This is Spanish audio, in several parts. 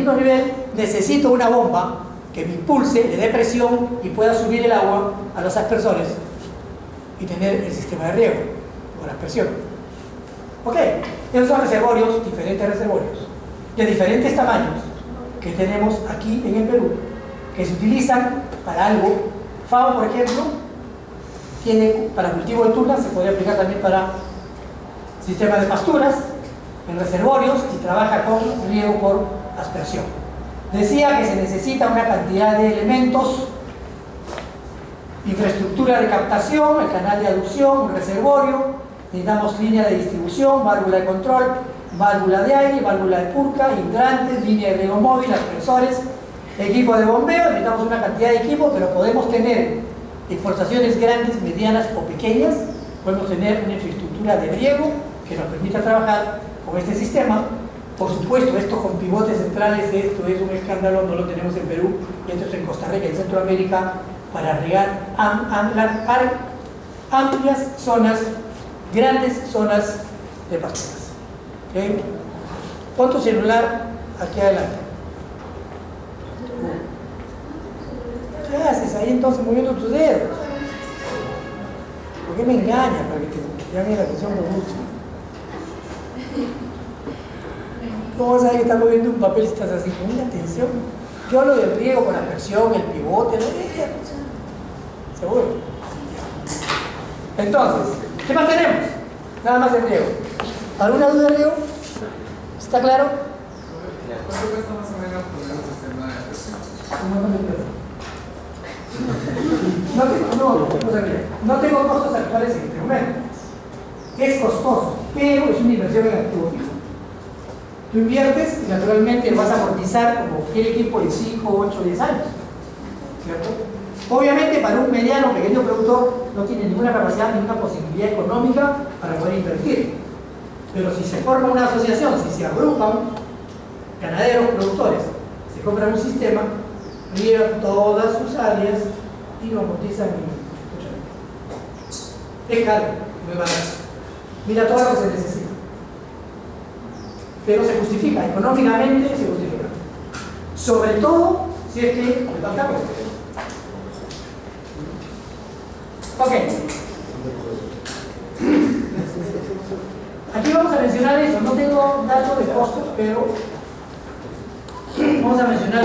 mismo nivel, necesito una bomba que me impulse, le dé presión y pueda subir el agua a los aspersores y tener el sistema de riego con aspersión. Ok, esos son reservorios, diferentes reservorios, de diferentes tamaños que tenemos aquí en el Perú, que se utilizan para algo. FAO, por ejemplo, tiene para cultivo de tuna, se puede aplicar también para sistemas de pasturas, en reservorios, y trabaja con riego por aspersión. Decía que se necesita una cantidad de elementos: infraestructura de captación, el canal de aducción, un reservorio, necesitamos línea de distribución, válvula de control, válvula de aire, válvula de purca, hidrantes, línea de riego móvil, aspersores, equipo de bombeo. Necesitamos una cantidad de equipo, pero podemos tener explotaciones grandes, medianas o pequeñas. Podemos tener una infraestructura de riego que nos permita trabajar con este sistema. Por supuesto, esto con pivotes centrales, esto es un escándalo, no lo tenemos en Perú, y esto es en Costa Rica y en Centroamérica, para regar amplias zonas, grandes zonas de pasturas. ¿Okay? Pon tu celular aquí adelante. ¿Qué haces ahí entonces moviendo tus dedos? ¿Por qué me engañas para que te llame la atención por mucho? ¿Cómo sabes que estás moviendo un papel si estás así? Con una atención. Yo hablo del riego con aspersión, el pivote, ¿seguro? Entonces, ¿qué más tenemos? Nada más de riego. ¿Alguna duda de riego? ¿Está claro? ¿Cuánto cuesta más o menos poner un sistema de presión? No tengo costos actuales en este momento. Es costoso, pero es una inversión en activo fijo. Tú inviertes y naturalmente vas a amortizar como cualquier equipo en 5, 8, 10 años. ¿Cierto? Obviamente para un mediano o pequeño productor no tiene ninguna capacidad, ninguna posibilidad económica para poder invertir. Pero si se forma una asociación, si se agrupan ganaderos, productores, se compran un sistema, riegan todas sus áreas y lo amortizan en 8 años. Es caro, muy barato. Mira todo lo que se necesita. Pero se justifica, económicamente se justifica. Sobre todo si es que le falta costo. Ok. Aquí vamos a mencionar eso. No tengo datos de costos, pero vamos a mencionar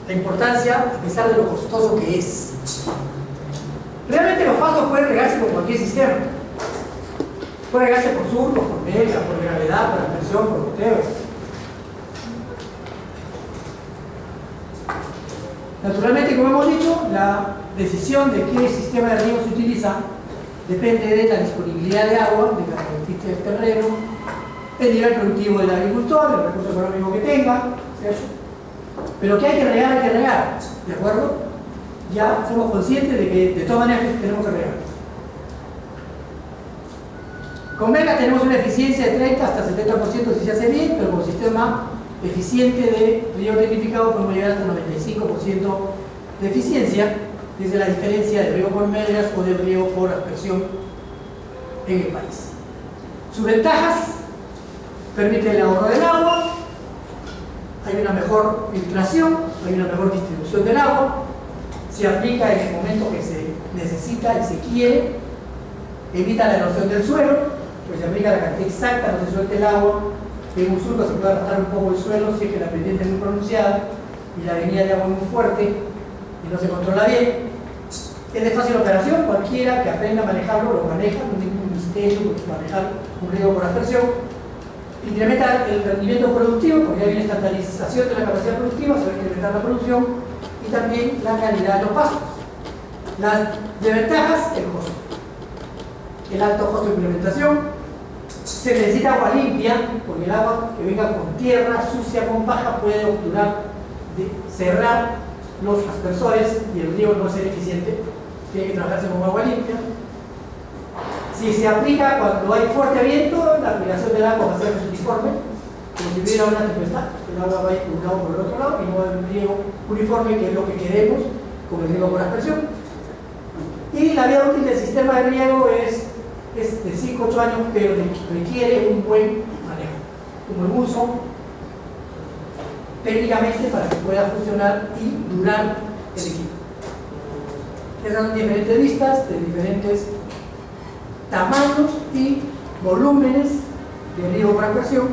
la importancia a pesar de lo costoso que es. Realmente los pastos pueden regarse por cualquier sistema. Puede regarse por surcos, por mega, por gravedad, por aspersión, por goteo. Naturalmente, como hemos dicho, la decisión de qué sistema de riego se utiliza depende de la disponibilidad de agua, de las características del terreno, el nivel productivo del agricultor, el recurso económico que tenga, ¿cierto? Pero que hay que regar, ¿de acuerdo? Ya somos conscientes de que de todas maneras tenemos que regar. Con Mega tenemos una eficiencia de 30 hasta 70% si se hace bien, pero con sistema eficiente de riego tecnificado podemos llegar hasta 95% de eficiencia, desde la diferencia de riego por medias o de riego por aspersión en el país. Sus ventajas: permite el ahorro del agua, hay una mejor filtración, hay una mejor distribución del agua, se aplica en el momento que se necesita y se quiere, evita la erosión del suelo, pues se aplica la cantidad exacta, no se suelte el agua. En un surco se puede arrastrar un poco el suelo si es que la pendiente es muy pronunciada y la venida de agua es muy fuerte y no se controla bien. Es de fácil operación, cualquiera que aprenda a manejarlo lo maneja, no hay ningún misterio manejar un riego por aspersión. Incrementa el rendimiento productivo, porque hay una estandarización de la capacidad productiva, se va a incrementar la producción y también la calidad de los pastos. Las desventajas: el costo, el alto costo de implementación. Se necesita agua limpia, porque el agua que venga con tierra, sucia, con paja, puede obturar, cerrar los aspersores y el riego no va a ser eficiente. Tiene que trabajarse con agua limpia. Si se aplica cuando hay fuerte viento, la aplicación del agua va a ser uniforme, como si hubiera una tempestad. El agua va a ir por un lado por el otro lado y no va a haber un riego uniforme, que es lo que queremos con el riego por aspersión. Y la vida útil del sistema de riego es de 5 a 8 años, pero requiere un buen manejo, un buen uso técnicamente para que pueda funcionar y durar el equipo. Esas son diferentes vistas de diferentes tamaños y volúmenes de riego por acuación.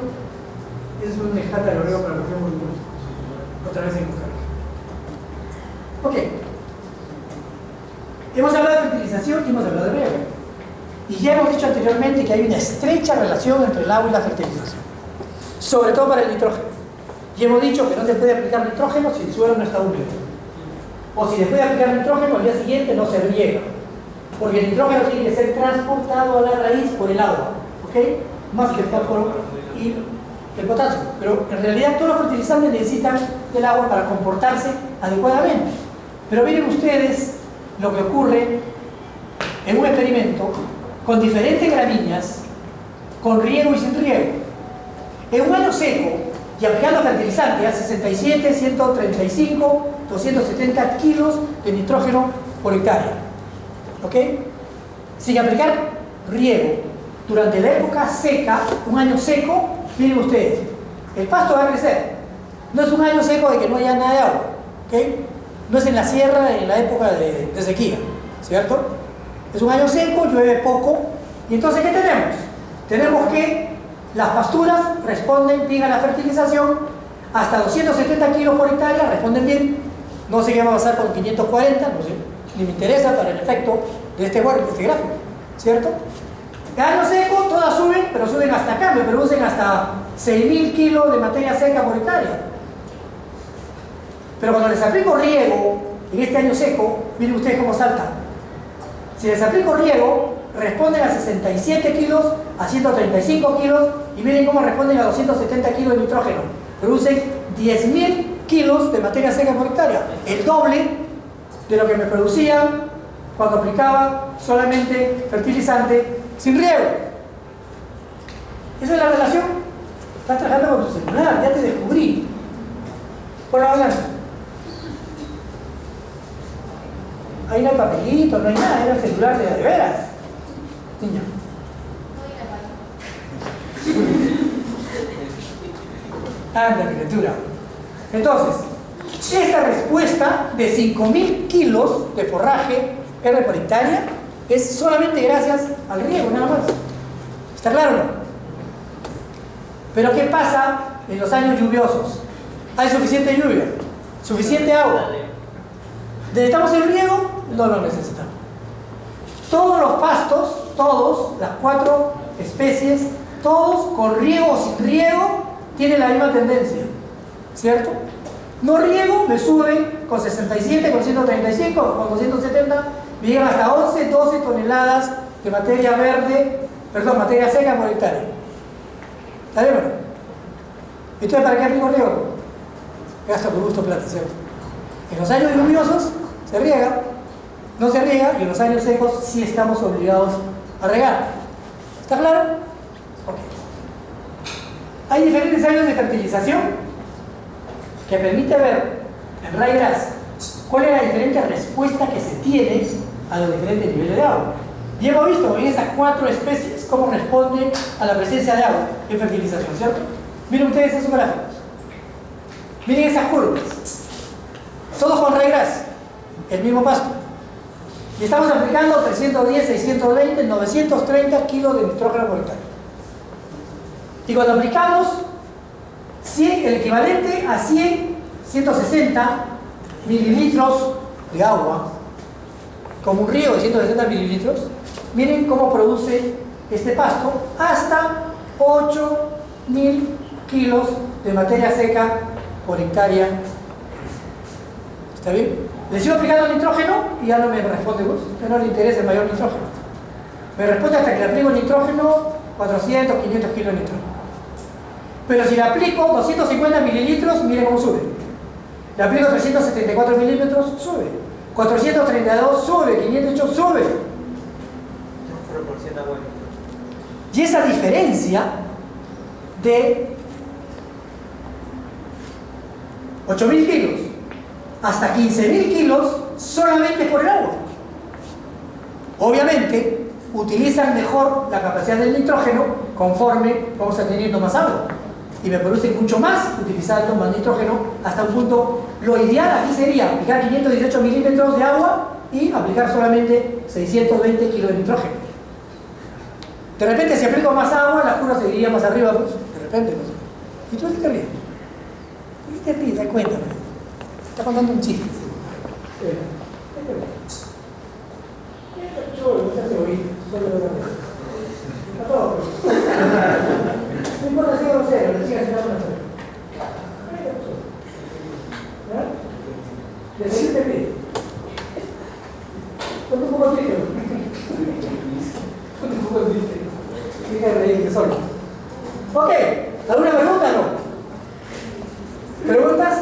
Es un escándalo de riego por acuación voluminoso. Otra vez en buscar. Ok. Hemos hablado de fertilización y hemos hablado de riego. Y ya hemos dicho anteriormente que hay una estrecha relación entre el agua y la fertilización, sobre todo para el nitrógeno. Y hemos dicho que no se puede aplicar nitrógeno si el suelo no está húmedo. O si se puede aplicar nitrógeno, al día siguiente no se riega. Porque el nitrógeno tiene que ser transportado a la raíz por el agua. ¿Ok? Más que el fósforo y el potasio. Pero en realidad todos los fertilizantes necesitan del agua para comportarse adecuadamente. Pero miren ustedes lo que ocurre en un experimento con diferentes gramíneas, con riego y sin riego. En un año seco, y aplicando fertilizante a 67, 135, 270 kilos de nitrógeno por hectárea. ¿Ok? Sin aplicar riego, durante la época seca, un año seco, miren ustedes, el pasto va a crecer. No es un año seco de que no haya nada de agua. ¿Ok? No es en la sierra en la época de sequía, ¿cierto? Es un año seco, llueve poco, y entonces ¿qué tenemos? Tenemos que las pasturas responden bien a la fertilización, hasta 270 kilos por hectárea responden bien. No sé qué va a pasar con 540, no sé, ni me interesa para el efecto de este gráfico, ¿cierto? El año seco todas suben, pero suben hasta acá, me producen hasta 6.000 kilos de materia seca por hectárea. Pero cuando les aplico riego en este año seco, miren ustedes cómo saltan. Si les aplico riego, responden a 67 kilos, a 135 kilos, y miren cómo responden a 270 kilos de nitrógeno. Producen 10.000 kilos de materia seca por hectárea, el doble de lo que me producían cuando aplicaba solamente fertilizante sin riego. Esa es la relación. Estás trabajando con tu celular, ya te descubrí. Por adelante. Ahí no hay papelito, no hay nada, era el celular de veras. Niño. Anda, criatura. Entonces, esta respuesta de 5.000 kilos de forraje R por hectárea es solamente gracias al riego, nada más. ¿Está claro o no? Pero ¿qué pasa en los años lluviosos? ¿Hay suficiente lluvia? ¿Suficiente agua? ¿Necesitamos el riego? No lo necesitamos. Todos los pastos, todos, las 4 especies, todos con riego o sin riego, tienen la misma tendencia, ¿cierto? No riego, me sube con 67, con 135, con 270, me llegan hasta 11, 12 toneladas de materia materia seca por hectárea. ¿Está bien o no? Entonces, ¿para qué aplico riego? Gasto por gusto plata, ¿cierto? En los años lluviosos se riega, no se riega, y en los años secos sí estamos obligados a regar. ¿Está claro? Ok. Hay diferentes años de fertilización que permite ver en raygrass cuál es la diferente respuesta que se tiene a los diferentes niveles de agua. Y hemos visto en esas 4 especies cómo responde a la presencia de agua en fertilización, ¿cierto? Miren ustedes esos gráficos. Miren esas curvas. Todos con raygrass, el mismo pasto. Y estamos aplicando 310, 620, 930 kilos de nitrógeno por hectárea. Y cuando aplicamos 100, el equivalente a 160 mililitros de agua, como un río de 160 mililitros, miren cómo produce este pasto hasta 8.000 kilos de materia seca por hectárea. ¿Está bien? Le sigo aplicando nitrógeno y ya no me responde, ya no le interesa el mayor nitrógeno. Me responde hasta que le aplico nitrógeno 400, 500 kilos de nitrógeno. Pero si le aplico 250 mililitros, miren cómo sube. Le aplico 374 mililitros, sube. 432 sube, 508 sube. Y esa diferencia de 8.000 kilos hasta 15.000 kilos solamente por el agua. Obviamente, utilizan mejor la capacidad del nitrógeno conforme vamos teniendo más agua. y me producen mucho más utilizando más nitrógeno hasta un punto. Lo ideal aquí sería aplicar 518 milímetros de agua y aplicar solamente 620 kilos de nitrógeno. De repente, si aplico más agua, la curva seguiría más arriba, pues, de repente, pues. ¿Y tú qué te ríes? ¿Por qué te ríes? Cuéntame. Está contando un chiste. No se hace oír, solo de la mesa. A todos. No importa si es grosero, le sigas enseñando una cosa. ¿De seguir te ríes? Ponte un poco triste. Ponte un poco triste. Deja de reírte solo. Ok, ¿alguna pregunta o no? ¿Preguntas?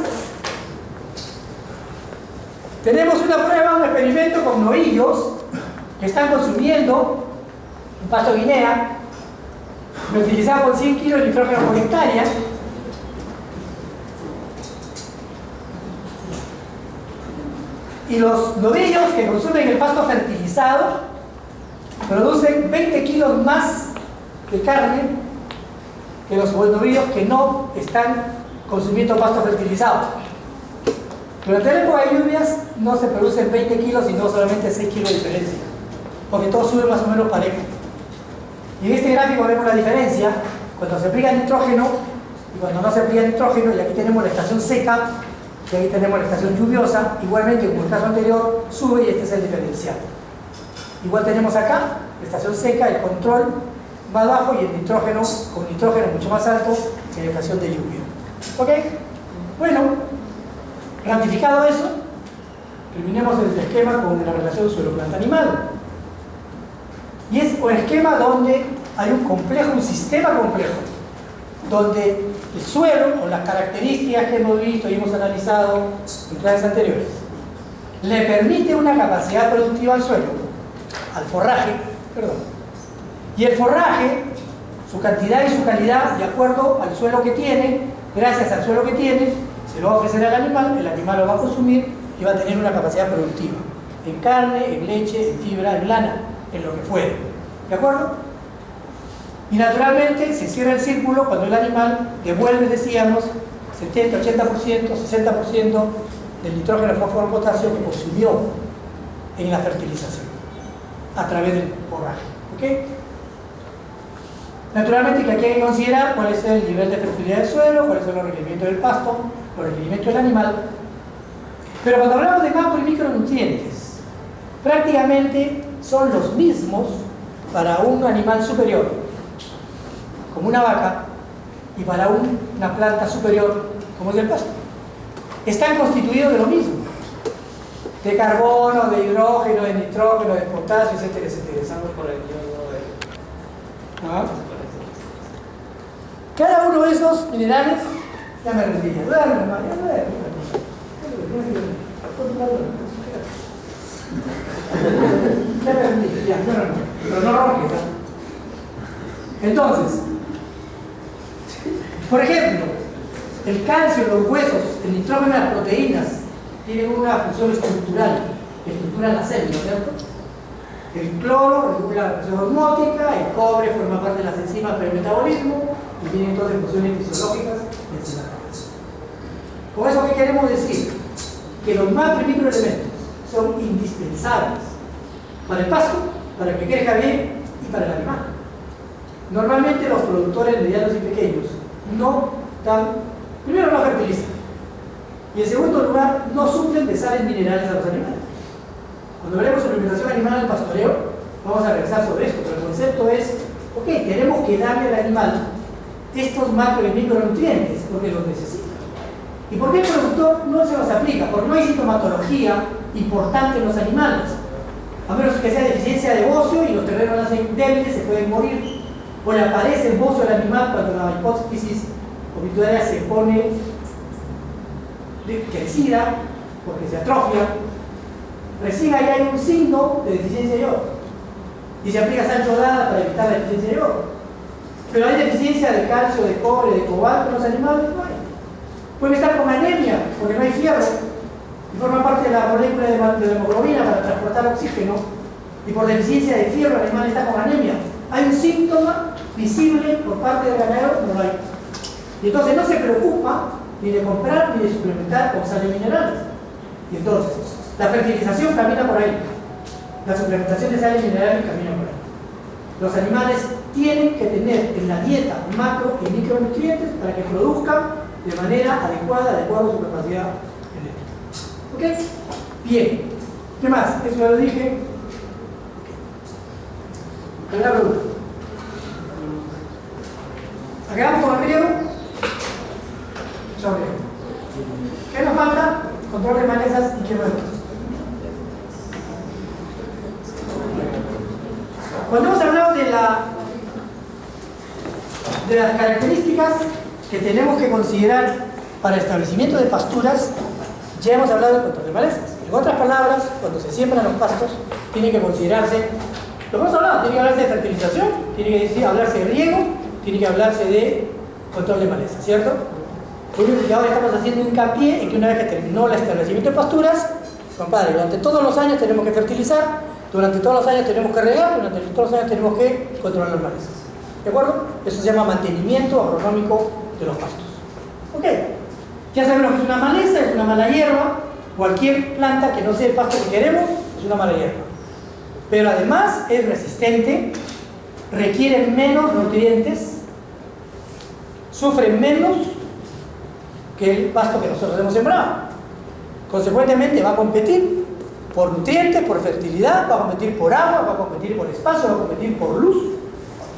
Tenemos una prueba, un experimento con novillos que están consumiendo un pasto guinea, utilizado con 100 kilos de nitrógeno por hectárea. Y los novillos que consumen el pasto fertilizado producen 20 kilos más de carne que los novillos que no están consumiendo pasto fertilizado. Durante la época de lluvias no se producen 20 kilos, sino solamente 6 kilos de diferencia, porque todo sube más o menos parejo. Y en este gráfico vemos la diferencia cuando se aplica nitrógeno y cuando no se aplica nitrógeno, y aquí tenemos la estación seca y aquí tenemos la estación lluviosa. Igualmente, como el caso anterior, sube y este es el diferencial. Igual tenemos acá la estación seca, el control más bajo, y el nitrógeno con nitrógeno mucho más alto que la estación de lluvia. ¿Ok? Bueno, ratificado eso, terminemos el esquema con la relación suelo-planta-animal. Y es un esquema donde hay un complejo, un sistema complejo, donde el suelo, con las características que hemos visto y hemos analizado en clases anteriores, le permite una capacidad productiva al suelo, al forraje, perdón. Y el forraje, su cantidad y su calidad, de acuerdo al suelo que tiene, gracias al suelo que tiene, se lo va a ofrecer al animal, el animal lo va a consumir y va a tener una capacidad productiva, en carne, en leche, en fibra, en lana, en lo que fuere. ¿De acuerdo? Y naturalmente se cierra el círculo cuando el animal devuelve, decíamos, 70, 80%, 60% del nitrógeno, fósforo, potasio que consumió en la fertilización a través del forraje. ¿Ok? Naturalmente que aquí hay que considerar cuál es el nivel de fertilidad del suelo, cuáles son los requerimientos del pasto, los requerimientos del animal. Pero cuando hablamos de macro y micronutrientes, prácticamente son los mismos para un animal superior, como una vaca, y para una planta superior, como es el pasto. Están constituidos de lo mismo, de carbono, de hidrógeno, de nitrógeno, de potasio, etcétera, etcétera. Empezando por el yodo de... ¿Ah? Cada uno de esos minerales, ya me rendí, ya duerme, pero no rompes. Entonces, por ejemplo, el calcio en los huesos, el nitrógeno en las proteínas tienen una función estructural que estructura la célula, ¿cierto? El cloro regula la función osmótica, el cobre forma parte de las enzimas para el metabolismo y tienen todas las funciones fisiológicas enzimáticas. Con eso, ¿qué queremos decir? Que los macro y microelementos son indispensables para el pasto, para que crezca bien y para el animal. Normalmente los productores medianos y pequeños no dan, primero no fertilizan y en segundo lugar no suplen de sales minerales a los animales. Cuando veremos suplementación animal al pastoreo vamos a regresar sobre esto, pero el concepto es, ok, tenemos que darle al animal estos macro y micronutrientes porque los necesita. ¿Y por qué el productor no se los aplica? Porque no hay sintomatología importante en los animales, a menos que sea deficiencia de bocio y los terrenos nacen débiles, se pueden morir, o le aparece el bocio al animal cuando la hipófisis obituaria se pone crecida porque se atrofia. Recién ahí hay un signo de deficiencia de yodo y se aplica sal yodada para evitar la deficiencia de yodo. Pero hay deficiencia de calcio, de cobre, de cobalto en los animales, no hay. Pueden estar con anemia porque no hay fierro y forma parte de la molécula de la hemoglobina para transportar oxígeno, y por deficiencia de fierro el animal está con anemia. ¿Hay un síntoma visible por parte del ganadero? No lo hay. Y entonces no se preocupa ni de comprar ni de suplementar con sales minerales. Y entonces, la fertilización camina por ahí. La suplementación de sales minerales camina por ahí. Los animales tienen que tener en la dieta macro y micronutrientes para que produzcan de manera adecuada, de acuerdo a su capacidad genética. ¿Ok? Bien. ¿Qué más? Eso ya lo dije. ¿Alguna pregunta? ¿Acabamos con el riego? Chao, riego. ¿Qué nos falta? Control de malezas y quiebra de huesos. Cuando hemos hablado de las características que tenemos que considerar para el establecimiento de pasturas, ya hemos hablado del control de malezas. En otras palabras, cuando se siembran los pastos, tiene que considerarse, lo que hemos hablado, tiene que hablarse de fertilización, tiene que hablarse de riego, tiene que hablarse de control de malezas, ¿cierto? Lo único que ahora estamos haciendo hincapié en que una vez que terminó el establecimiento de pasturas, compadre, durante todos los años tenemos que fertilizar, durante todos los años tenemos que regar, durante todos los años tenemos que controlar las malezas. ¿De acuerdo? Eso se llama mantenimiento agronómico de los pastos. ¿Ok? Ya sabemos que es una maleza, es una mala hierba. Cualquier planta que no sea el pasto que queremos es una mala hierba. Pero además es resistente, requiere menos nutrientes, sufre menos que el pasto que nosotros hemos sembrado. Consecuentemente va a competir por nutrientes, por fertilidad, va a competir por agua, va a competir por espacio, va a competir por luz,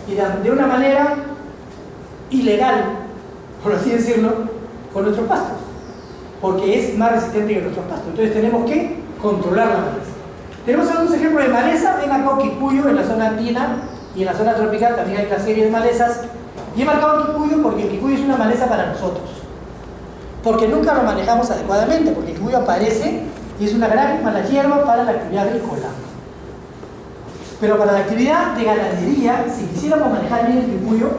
y de una manera ilegal, por así decirlo, con nuestros pastos, porque es más resistente que nuestros pastos. Entonces tenemos que controlar la maleza. Tenemos algunos ejemplos de maleza. Ven acá Quipuyo en la zona andina, y en la zona tropical también hay una serie de malezas. Y he marcado Quipuyo porque el Quipuyo es una maleza para nosotros, porque nunca lo manejamos adecuadamente, porque el Quipuyo aparece y es una gran mala hierba para la actividad agrícola. Pero para la actividad de ganadería, si quisiéramos manejar bien el Quipuyo,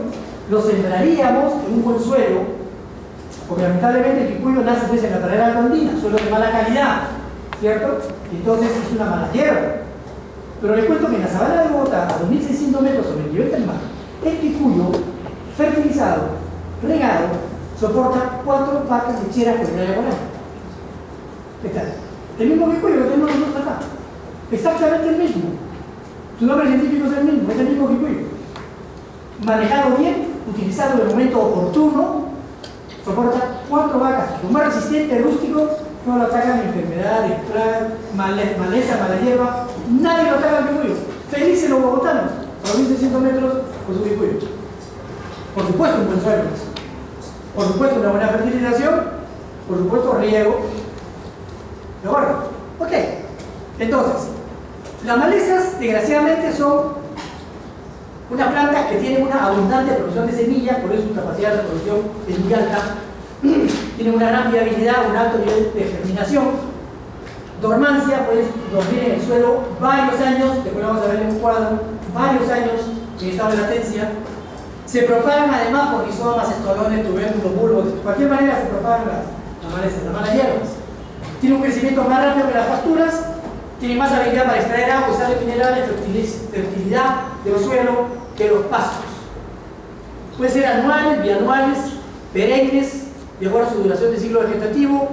lo sembraríamos en un buen suelo, porque lamentablemente el Quipuyo nace pues en la pradera andina, suelo de mala calidad, ¿cierto? Y entonces es una mala hierba. Pero les cuento que en la sabana de Bogotá, a 2.600 metros sobre el nivel del mar, el Quipuyo, fertilizado, regado, soporta 4 vacas lecheras por el área por año. ¿Qué tal? El mismo Quipuyo que tenemos nosotros acá. Exactamente el mismo. Su nombre científico es el mismo Quipuyo. Manejado bien, utilizado en el momento oportuno, soporta 4 vacas. Lo más resistente, rústico, no lo atacan enfermedades, plagas, maleza, mala hierba. Nadie lo ataca al Quipuyo. Felices los bogotanos, a 2.600 metros con su Quipuyo. Por supuesto, un buen suelo. Por supuesto, una buena fertilización. Por supuesto, riego. ¿De acuerdo? Ok. Entonces, las malezas, desgraciadamente, son unas plantas que tienen una abundante producción de semillas, por eso su capacidad de reproducción es muy alta. Tienen una gran viabilidad, un alto nivel de germinación. Dormancia, pueden dormir en el suelo varios años, después vamos a ver en un cuadro, varios años en estado de latencia. Se propagan además por rizomas, estolones, tubérculos, bulbos, de cualquier manera se propagan las malezas, las malas hierbas. Tiene un crecimiento más rápido que las pasturas, tiene más habilidad para extraer agua y sales minerales, fertilidad del suelo que los pastos. Pueden ser anuales, bianuales, perennes, de acuerdo a su duración de ciclo vegetativo,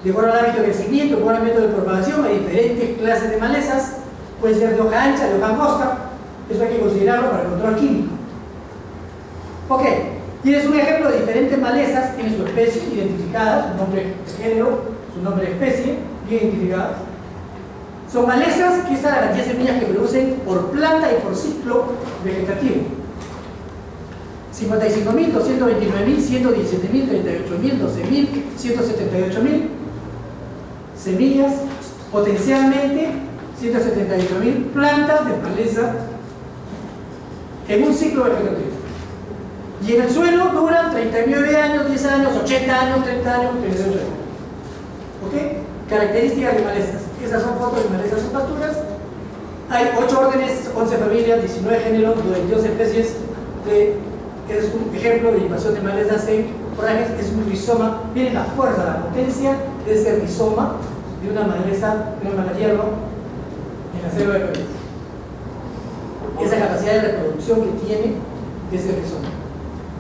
de acuerdo al hábito de crecimiento, de acuerdo al método de propagación. Hay diferentes clases de malezas, pueden ser de hoja ancha, de hoja angosta, eso hay que considerarlo para el control químico. Ok, tienes un ejemplo de diferentes malezas, tiene su especie identificada, su nombre de género, su nombre de especie, bien identificadas. Son malezas, que es la cantidad de semillas que producen por planta y por ciclo vegetativo. 55.000, 229.000, 117.000, 38.000, 12.000, 178.000 semillas, potencialmente 178.000 plantas de maleza en un ciclo vegetativo. Y en el suelo duran 39 años, 10 años, 80 años, 30 años, 38 años. ¿Ok? Características de malezas. Esas son fotos de malezas o pasturas. Hay 8 órdenes, 11 familias, 19 géneros, 22 especies. Es un ejemplo de invasión de malezas en forajes. Es un rizoma. Miren la fuerza, la potencia de ese rizoma de una maleza, de una mala hierba en la selva de Perú. Esa capacidad de reproducción que tiene ese rizoma.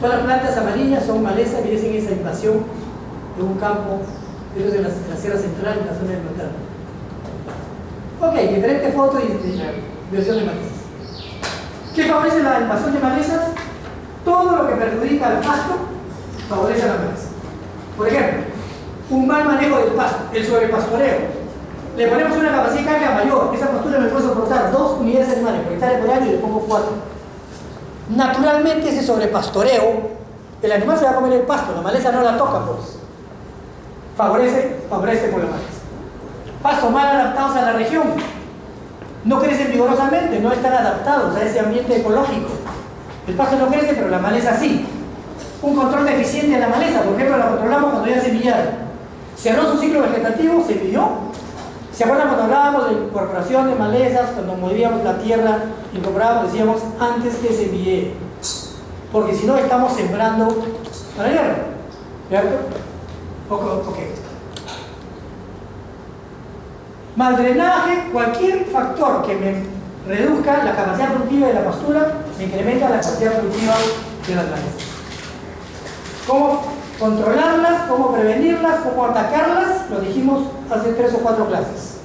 Todas las plantas amarillas son malezas, merecen esa invasión de un campo, de en la Sierra Central, en la zona del Montal. Ok, diferentes fotos y versión de malezas. ¿Qué favorece la invasión de malezas? Todo lo que perjudica al pasto favorece a la maleza. Por ejemplo, un mal manejo del pasto, el sobrepastoreo. Le ponemos una capacidad de carga mayor, esa pastura me puede soportar 2 unidades animales por hectárea por año y le pongo 4. Naturalmente ese sobrepastoreo, el animal se va a comer el pasto, la maleza no la toca, pues. Favorece por la maleza. Pastos mal adaptados a la región, no crecen vigorosamente, no están adaptados a ese ambiente ecológico. El pasto no crece, pero la maleza sí. Un control deficiente de la maleza, por ejemplo, la controlamos cuando ya semillaron. Cerró su ciclo vegetativo, semilló. ¿Se acuerdan cuando hablábamos de incorporación de malezas, cuando movíamos la tierra, incorporábamos, decíamos antes que semille? Porque si no estamos sembrando para la guerra, ¿cierto? Ok. Mal drenaje, cualquier factor que me reduzca la capacidad productiva de la pastura, me incrementa la capacidad productiva de las malezas. ¿Cómo controlarlas? ¿Cómo prevenirlas? ¿Cómo atacarlas? Lo dijimos hace 3 o 4 clases.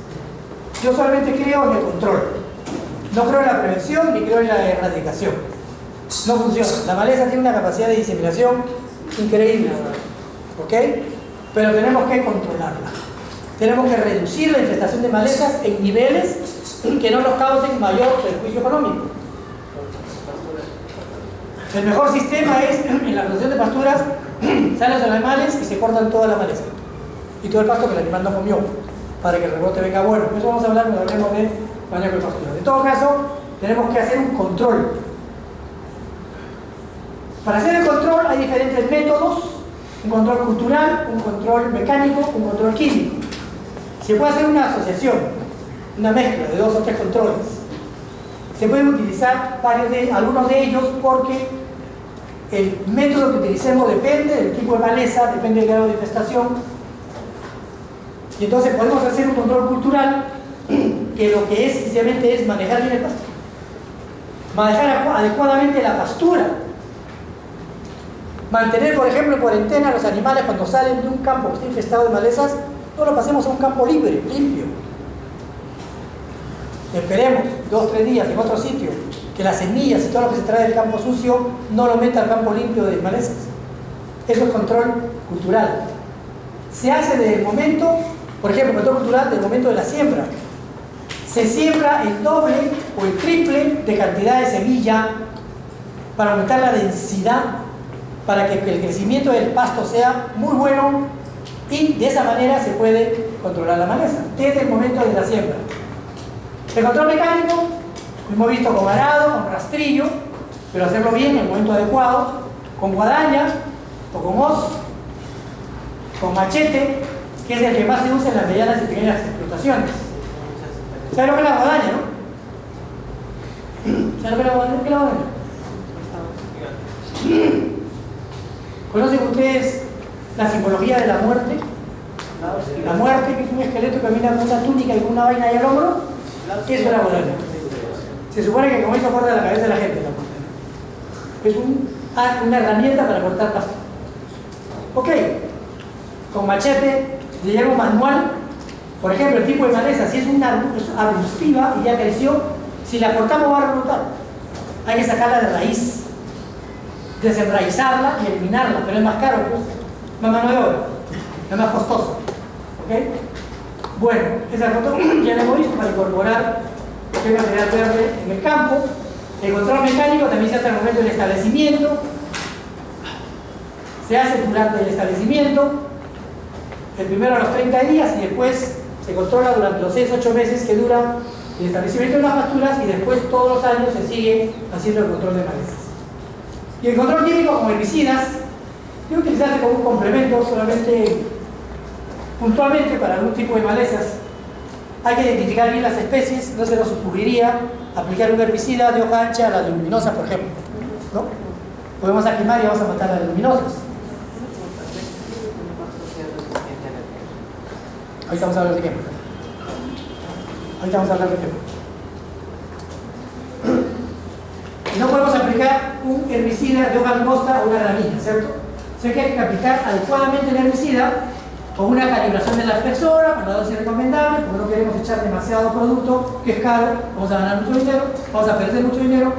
Yo solamente creo en el control. No creo en la prevención ni creo en la erradicación. No funciona. La maleza tiene una capacidad de diseminación increíble, ¿ok? Pero tenemos que controlarla. Tenemos que reducir la infestación de malezas en niveles que no nos causen mayor perjuicio económico. El mejor sistema es, en la rotación de pasturas, salen los animales y se cortan toda la maleza y todo el pasto que el animal no comió, para que el rebote venga bueno. Eso vamos a hablar cuando hablemos de manejo de pasturas. En todo caso, tenemos que hacer un control. Para hacer el control hay diferentes métodos: un control cultural, un control mecánico, un control químico. Se puede hacer una asociación, una mezcla de 2 o 3 controles. Se pueden utilizar algunos de ellos porque el método que utilicemos depende del tipo de maleza, depende del grado de infestación. Y entonces podemos hacer un control cultural que lo que es sencillamente es manejar bien el pasto, manejar adecuadamente la pastura, mantener, por ejemplo, en cuarentena a los animales cuando salen de un campo que está infestado de malezas. No lo pasemos a un campo libre, limpio. Esperemos 2 o 3 días en otro sitio, que las semillas y todo lo que se trae del campo sucio no lo meta al campo limpio de malezas. Eso es control cultural. Se hace desde el momento, por ejemplo, control cultural del momento de la siembra. Se siembra el doble o el triple de cantidad de semilla para aumentar la densidad, para que el crecimiento del pasto sea muy bueno, y de esa manera se puede controlar la maleza desde el momento de la siembra. El control mecánico lo hemos visto con arado, con rastrillo, pero hacerlo bien en el momento adecuado, con guadaña o con hoz, con machete, que es el que más se usa en las medianas y pequeñas explotaciones. ¿Saben lo que es la guadaña, no? ¿Saben lo que es la guadaña? ¿Qué es la guadaña? ¿Conocen ustedes la simbología de la muerte? La muerte, que es un esqueleto que camina con una túnica y con una vaina ahí al hombro. Eso es la guadaña. Se supone que con eso corta la cabeza de la gente. Es una herramienta para cortar pasto. Ok, con machete le llevo manual. Por ejemplo, el tipo de maleza, si es una arbustiva y ya creció, si la cortamos va a rebotar. Hay que sacarla de raíz, desenraizarla y eliminarla, pero es más caro, pues, más mano de obra, es más costoso. ¿Ok? Bueno, esa foto ya la hemos visto para incorporar el material verde en el campo. El control mecánico también se hace al momento del establecimiento, se hace durante el establecimiento, el primero a los 30 días y después se controla durante los 6-8 meses que dura el establecimiento de las pasturas, y después todos los años se sigue haciendo el control de malezas. Y el control químico con herbicidas debe utilizarse como un complemento solamente puntualmente para algún tipo de malezas. Hay que identificar bien las especies. No se nos ocurriría aplicar un herbicida de hoja ancha a las leguminosas, por ejemplo, ¿no? Podemos aclimar y vamos a matar las leguminosas. Ahí estamos hablando de qué. Ahorita vamos a hablar de qué. Y no podemos aplicar un herbicida de hoja angosta a una gramínea, ¿cierto? O sea que hay que aplicar adecuadamente el herbicida con una calibración de la espesora, con la dosis recomendable, porque no queremos echar demasiado producto, que es caro, vamos a ganar mucho dinero, vamos a perder mucho dinero.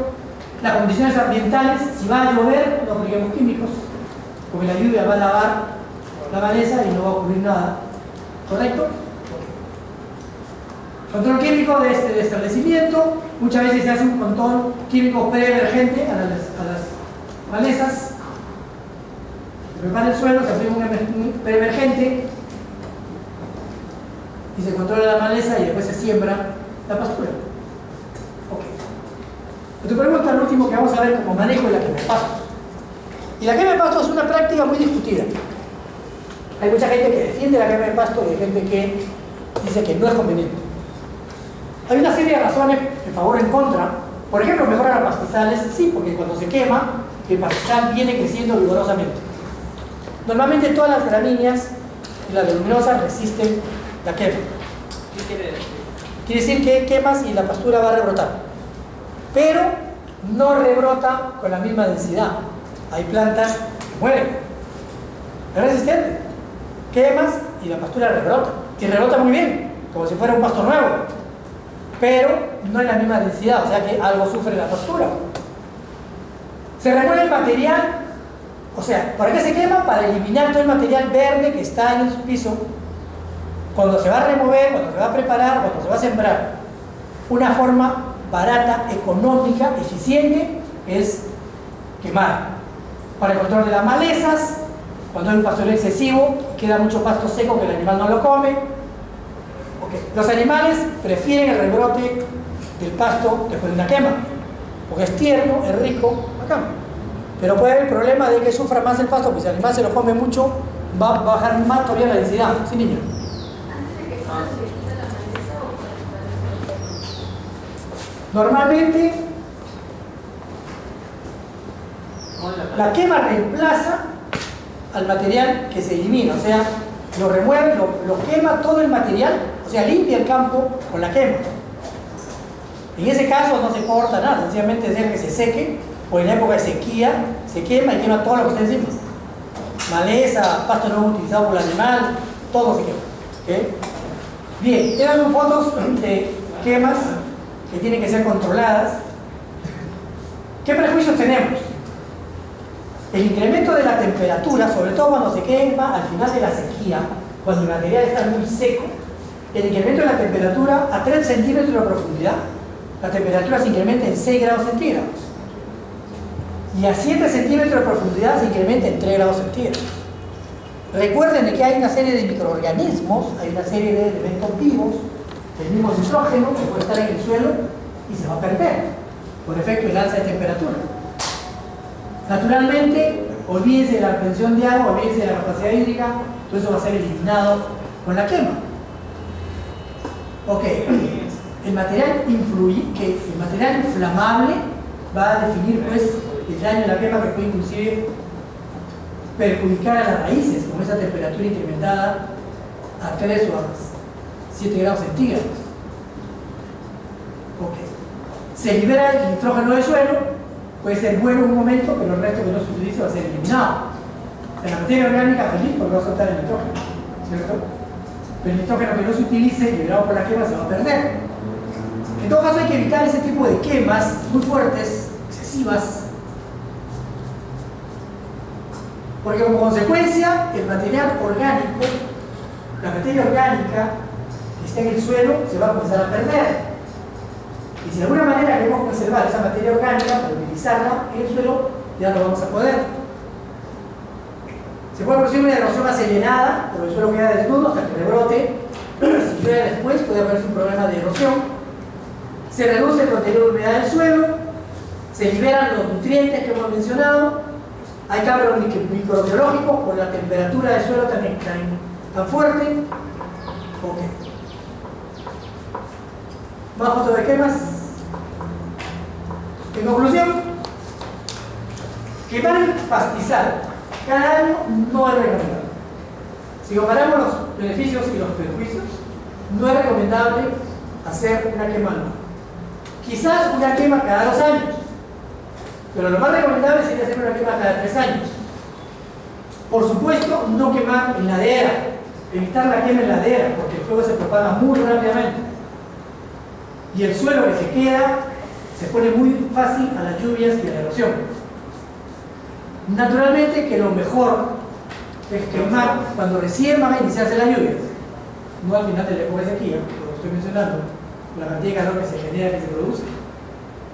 Las condiciones ambientales, si va a llover, no apliquemos químicos, porque la lluvia va a lavar la maleza y no va a ocurrir nada. ¿Correcto? Control químico de este establecimiento. Muchas veces se hace un control químico preemergente a las malezas. Se prepara el suelo, se hace un preemergente y se controla la maleza y después se siembra la pastura. Ok. Te pregunta el último que vamos a ver como manejo de la quema de pastos. Y la quema de pastos es una práctica muy discutida. Hay mucha gente que defiende la quema de pasto y hay gente que dice que no es conveniente. Hay una serie de razones en favor o en contra. Por ejemplo, mejorar los pastizales, sí, porque cuando se quema, el pastizal viene creciendo vigorosamente. Normalmente todas las gramíneas y las leguminosas resisten la quema. ¿Qué quiere decir? Quiere decir que quemas y la pastura va a rebrotar. Pero no rebrota con la misma densidad. Hay plantas que mueren. Es resistente. Quemas y la pastura rebrota. Y rebrota muy bien, como si fuera un pasto nuevo. Pero no en la misma densidad, o sea que algo sufre la pastura. Se remueve el material, o sea, ¿para qué se quema? Para eliminar todo el material verde que está en el piso. Cuando se va a remover, cuando se va a preparar, cuando se va a sembrar. Una forma barata, económica, eficiente es quemar. Para el control de las malezas, cuando hay un pastoreo excesivo, queda mucho pasto seco que el animal no lo come. Okay. Los animales prefieren el rebrote del pasto después de una quema, porque es tierno, es rico, bacán. Pero puede haber el problema de que sufra más el pasto, porque si el animal se lo come mucho, va a bajar más todavía la densidad. ¿Sí, niño? Normalmente, la quema reemplaza al material que se elimina, o sea, lo remueve, lo quema todo el material, o sea, limpia el campo con la quema. En ese caso no se corta nada, sencillamente deja que se seque, o en la época de sequía se quema y quema todo lo que está encima. Maleza, pasto no utilizado por el animal, todo se quema. ¿Okay? Bien, estas son fotos de quemas que tienen que ser controladas. ¿Qué prejuicios tenemos? El incremento de la temperatura, sobre todo cuando se quema al final de la sequía, cuando el material está muy seco, el incremento de la temperatura a 3 centímetros de profundidad, la temperatura se incrementa en 6 grados centígrados. Y a 7 centímetros de profundidad se incrementa en 3 grados centígrados. Recuerden de que hay una serie de microorganismos, hay una serie de elementos vivos, el mismo nitrógeno que puede estar en el suelo y se va a perder por efecto del alza de temperatura. Naturalmente, olvídense de la retención de agua, olvídense de la capacidad hídrica, todo eso va a ser eliminado con la quema. Ok, el material inflamable va a definir pues el daño de la quema, que puede inclusive perjudicar a las raíces con esa temperatura incrementada a 3 o a 7 grados centígrados. Ok, se libera el nitrógeno del suelo. Puede ser bueno en un momento, pero el resto que no se utilice va a ser eliminado. En la materia orgánica feliz porque va a soltar el nitrógeno, ¿cierto? Pero el nitrógeno que no se utilice, liberado por la quema, se va a perder. En todo caso hay que evitar ese tipo de quemas muy fuertes, excesivas, porque como consecuencia el material orgánico, la materia orgánica que está en el suelo, se va a comenzar a perder. Y si de alguna manera queremos conservar esa materia orgánica para utilizarla en el suelo, ya no vamos a poder. Se puede producir una erosión acelerada, porque el suelo queda desnudo hasta que rebrote. Si llueve después, puede haber un problema de erosión. Se reduce el contenido de humedad del suelo, se liberan los nutrientes que hemos mencionado, hay cambios microbiológicos por la temperatura del suelo tan fuerte. Ok. Más fotos de quemas. En conclusión, quemar el pastizal cada año no es recomendable. Si comparamos los beneficios y los perjuicios, no es recomendable hacer una quema anual. Quizás una quema cada 2 años, Pero lo más recomendable sería hacer una quema cada 3 años. Por supuesto, no quemar en ladera, evitar la quema en ladera, porque el fuego se propaga muy rápidamente. Y el suelo que se queda se pone muy fácil a las lluvias y a la erosión. Naturalmente que lo mejor es quemar cuando recién van a iniciarse las lluvias, no al final de la época de sequía, lo que estoy mencionando, la cantidad de calor que se genera, que se produce.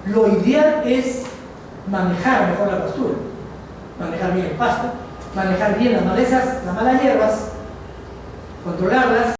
Lo ideal es manejar mejor la pastura, manejar bien el pasto, manejar bien las malezas, las malas hierbas, controlarlas.